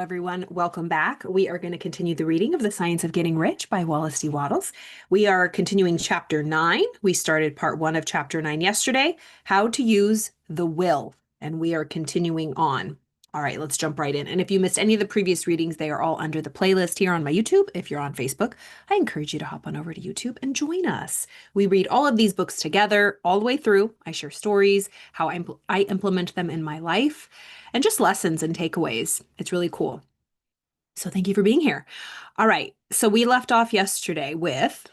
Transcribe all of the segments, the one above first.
everyone. Welcome back. We are going to continue the reading of The Science of Getting Rich by Wallace D. Wattles. We are continuing chapter 9. We started part 1 of chapter 9 yesterday, How to Use the Will, and we are continuing on. All right, let's jump right in. And if you missed any of the previous readings, they are all under the playlist here on my YouTube. If you're on Facebook, I encourage you to hop on over to YouTube and join us. We read all of these books together all the way through. I share stories, how I implement them in my life, and just lessons and takeaways. It's really cool. So thank you for being here. All right. So we left off yesterday with,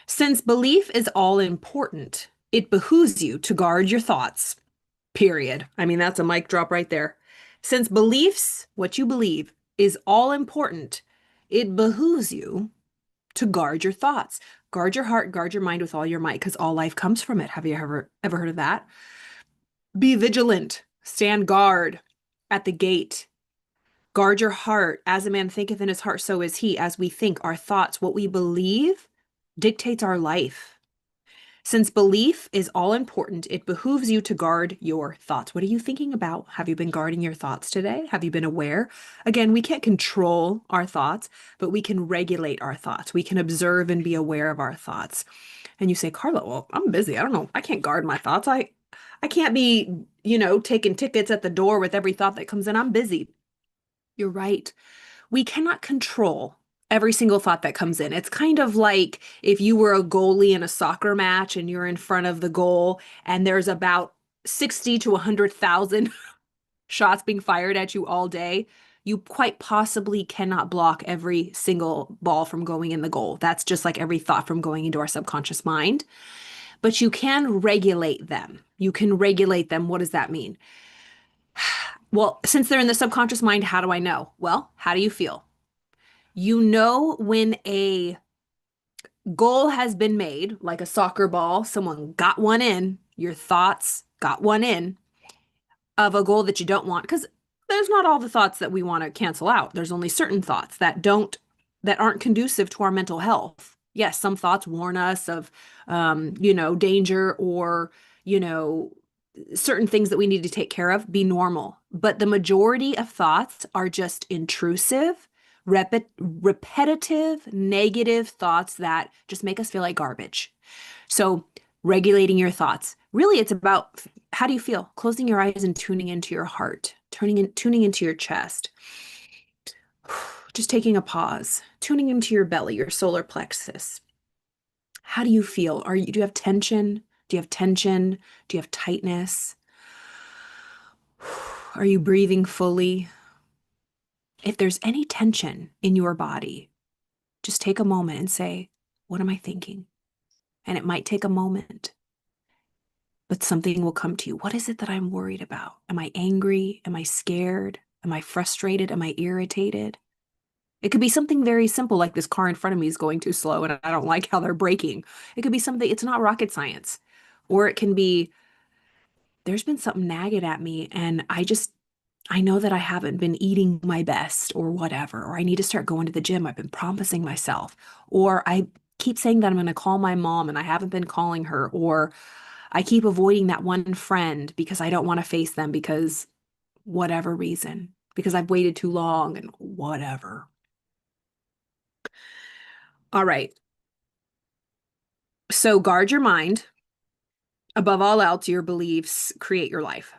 since belief is all important, it behooves you to guard your thoughts, period. I mean, that's a mic drop right there. Since beliefs, what you believe, is all important, it behooves you to guard your thoughts. Guard your heart, guard your mind with all your might, because all life comes from it. Have you ever heard of that? Be vigilant, stand guard at the gate. Guard your heart. As a man thinketh in his heart, so is he. As we think, our thoughts, what we believe, dictates our life. Since belief is all important, it behooves you to guard your thoughts. What are you thinking about? Have you been guarding your thoughts today? Have you been aware? Again, we can't control our thoughts, but we can regulate our thoughts. We can observe and be aware of our thoughts. And you say, Carla, well, I'm busy. I don't know. I can't guard my thoughts. I can't be, taking tickets at the door with every thought that comes in. I'm busy. You're right. We cannot control every single thought that comes in. It's kind of like if you were a goalie in a soccer match and you're in front of the goal and there's about 60 to 100,000 shots being fired at you all day. You quite possibly cannot block every single ball from going in the goal. That's just like every thought from going into our subconscious mind. But you can regulate them. You can regulate them. What does that mean? Well, since they're in the subconscious mind, how do I know? Well, how do you feel? You know when a goal has been made, like a soccer ball, someone got one in, your thoughts got one in of a goal that you don't want, because there's not all the thoughts that we want to cancel out. There's only certain thoughts that aren't conducive to our mental health. Yes, some thoughts warn us of, danger or, certain things that we need to take care of. Be normal. But the majority of thoughts are just intrusive, repetitive, negative thoughts that just make us feel like garbage. So regulating your thoughts. Really, it's about, how do you feel? Closing your eyes and tuning into your heart, tuning into your chest. Just taking a pause, tuning into your belly, your solar plexus. How do you feel? Do you have tension? Do you have tension? Do you have tightness? Are you breathing fully? If there's any tension in your body, just take a moment and say, what am I thinking? And it might take a moment, but something will come to you. What is it that I'm worried about? Am I angry? Am I scared? Am I frustrated? Am I irritated? It could be something very simple, like this car in front of me is going too slow and I don't like how they're braking. It could be something, it's not rocket science. Or it can be, there's been something nagging at me and I know that I haven't been eating my best or whatever, or I need to start going to the gym. I've been promising myself, or I keep saying that I'm going to call my mom and I haven't been calling her, or I keep avoiding that one friend because I don't want to face them because whatever reason, because I've waited too long and whatever. All right. So guard your mind. Above all else, your beliefs create your life.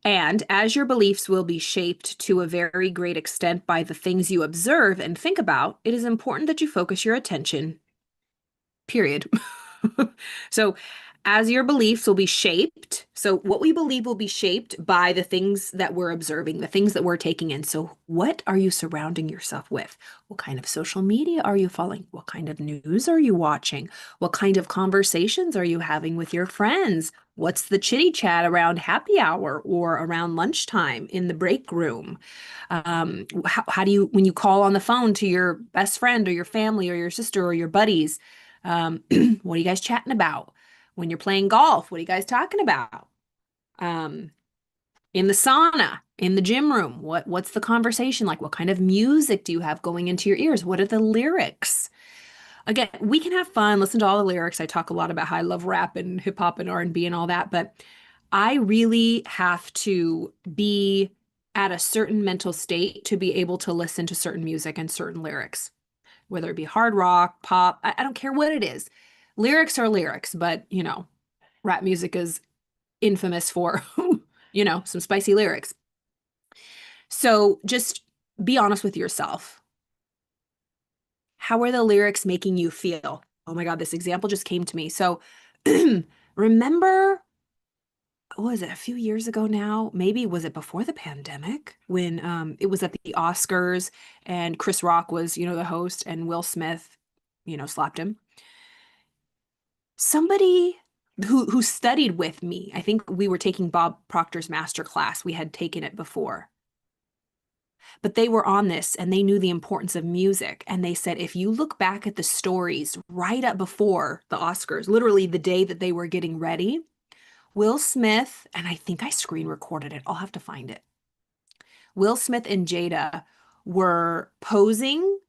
And as your beliefs will be shaped to a very great extent by the things you observe and think about, it is important that you focus your attention, period. So as your beliefs will be shaped, so what we believe will be shaped by the things that we're observing, the things that we're taking in. So what are you surrounding yourself with? What kind of social media are you following? What kind of news are you watching? What kind of conversations are you having with your friends? What's the chitty chat around happy hour or around lunchtime in the break room? How do you, when you call on the phone to your best friend or your family or your sister or your buddies, what are you guys chatting about? When you're playing golf, what are you guys talking about? In the sauna, in the gym room, what's the conversation like? What kind of music do you have going into your ears? What are the lyrics? Again, we can have fun, listen to all the lyrics. I talk a lot about how I love rap and hip hop and R&B and all that, but I really have to be at a certain mental state to be able to listen to certain music and certain lyrics, whether it be hard rock, pop, I don't care what it is. Lyrics are lyrics, but rap music is infamous for, some spicy lyrics. So just be honest with yourself. How are the lyrics making you feel? Oh my God, this example just came to me. So remember, what was it, a few years ago now? Maybe was it before the pandemic when it was at the Oscars and Chris Rock was, the host and Will Smith, slapped him. Somebody who studied with me, I think we were taking Bob Proctor's master class. We had taken it before. But they were on this and they knew the importance of music. And they said, if you look back at the stories right up before the Oscars, literally the day that they were getting ready, Will Smith, and I think I screen recorded it, I'll have to find it. Will Smith and Jada were posing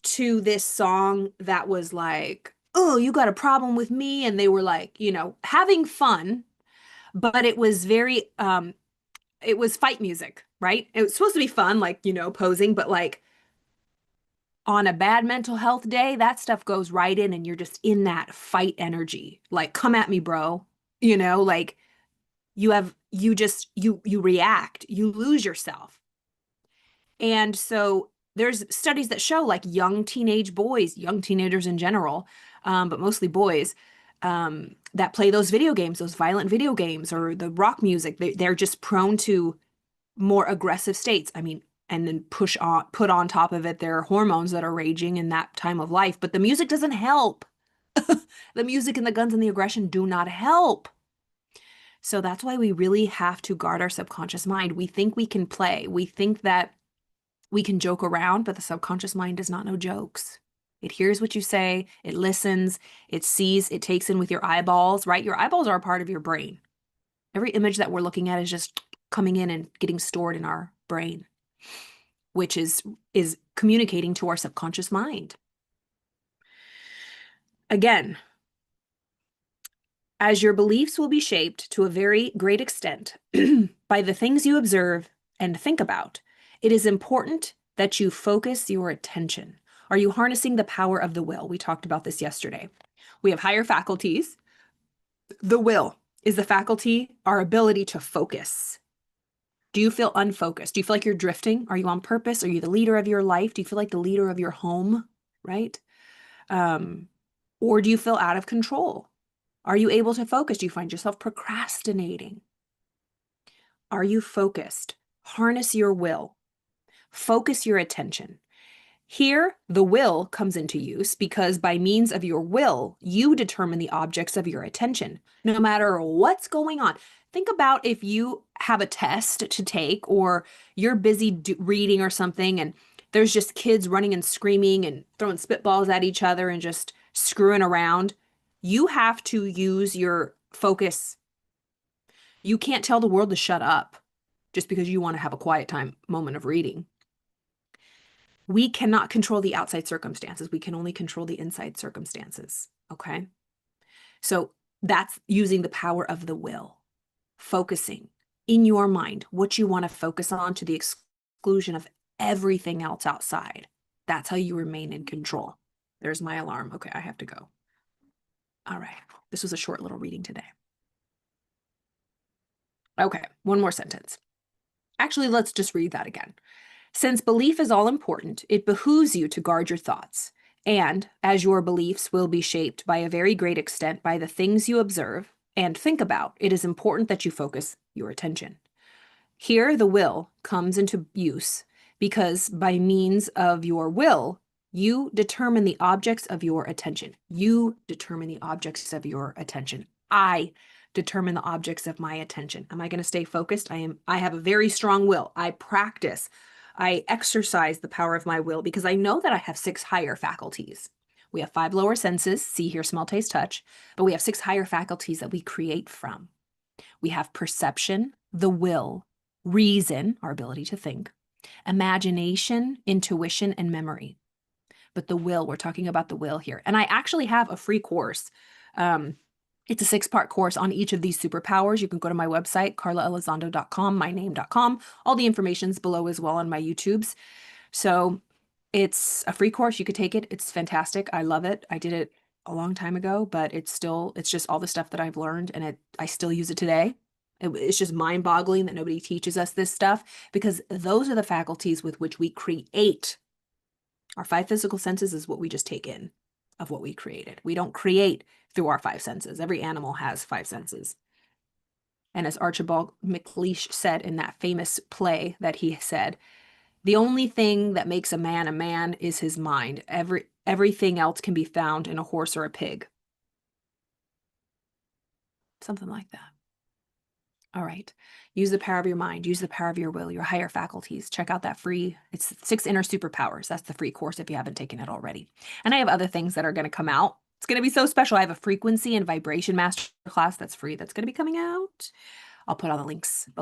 to this song that was like, oh, you got a problem with me? And they were like, having fun, but it was very, it was fight music, right? It was supposed to be fun, like, posing, but like on a bad mental health day, that stuff goes right in and you're just in that fight energy. Like, come at me, bro. Like you react, you lose yourself. And so there's studies that show like young teenage boys, young teenagers in general, but mostly boys, that play those video games, those violent video games or the rock music, they're just prone to more aggressive states. I mean, and then put on top of it their hormones that are raging in that time of life. But the music doesn't help. The music and the guns and the aggression do not help. So that's why we really have to guard our subconscious mind. We think we can play. We think that we can joke around, but the subconscious mind does not know jokes. It hears what you say, it listens, it sees, it takes in with your eyeballs, right? Your eyeballs are a part of your brain. Every image that we're looking at is just coming in and getting stored in our brain, which is communicating to our subconscious mind. Again, as your beliefs will be shaped to a very great extent by the things you observe and think about, it is important that you focus your attention. Are you harnessing the power of the will? We talked about this yesterday. We have higher faculties. The will is the faculty, our ability to focus. Do you feel unfocused? Do you feel like you're drifting? Are you on purpose? Are you the leader of your life? Do you feel like the leader of your home, right? Or do you feel out of control? Are you able to focus? Do you find yourself procrastinating? Are you focused? Harness your will. Focus your attention. Here, the will comes into use because by means of your will, you determine the objects of your attention, no matter what's going on. Think about if you have a test to take or you're busy reading or something and there's just kids running and screaming and throwing spitballs at each other and just screwing around. You have to use your focus. You can't tell the world to shut up just because you want to have a quiet time moment of reading. We cannot control the outside circumstances. We can only control the inside circumstances. Okay. So that's using the power of the will, focusing in your mind what you want to focus on to the exclusion of everything else outside. That's how you remain in control. There's my alarm. Okay, I have to go. All right. This was a short little reading today. Okay, one more sentence. Actually, let's just read that again. Since belief is all important, it behooves you to guard your thoughts. And as your beliefs will be shaped by a very great extent by the things you observe and think about, it is important that you focus your attention. Here, the will comes into use because by means of your will, you determine the objects of your attention. You determine the objects of your attention. I determine the objects of my attention. Am I going to stay focused? I have a very strong will. I practice. I exercise the power of my will because I know that I have 6 higher faculties. We have 5 lower senses, see, hear, smell, taste, touch, but we have 6 higher faculties that we create from. We have perception, the will, reason, our ability to think, imagination, intuition, and memory. But the will, we're talking about the will here. And I actually have a free course It's a 6-part course on each of these superpowers. You can go to my website, carlaelizondo.com, myname.com. All the information's below as well on my YouTubes. So it's a free course. You could take it. It's fantastic. I love it. I did it a long time ago, but it's just all the stuff that I've learned, and I still use it today. It's just mind-boggling that nobody teaches us this stuff, because those are the faculties with which we create. Our 5 physical senses is what we just take in of what we created. We don't create through our 5 senses. Every animal has 5 senses. And as Archibald MacLeish said in that famous play that he said, the only thing that makes a man is his mind. Everything else can be found in a horse or a pig. Something like that. All right. Use the power of your mind. Use the power of your will, your higher faculties. Check out that free, it's 6 Inner Superpowers. That's the free course if you haven't taken it already. And I have other things that are going to come out. It's going to be so special. I have a frequency and vibration master class that's free that's going to be coming out. I'll put all the links below.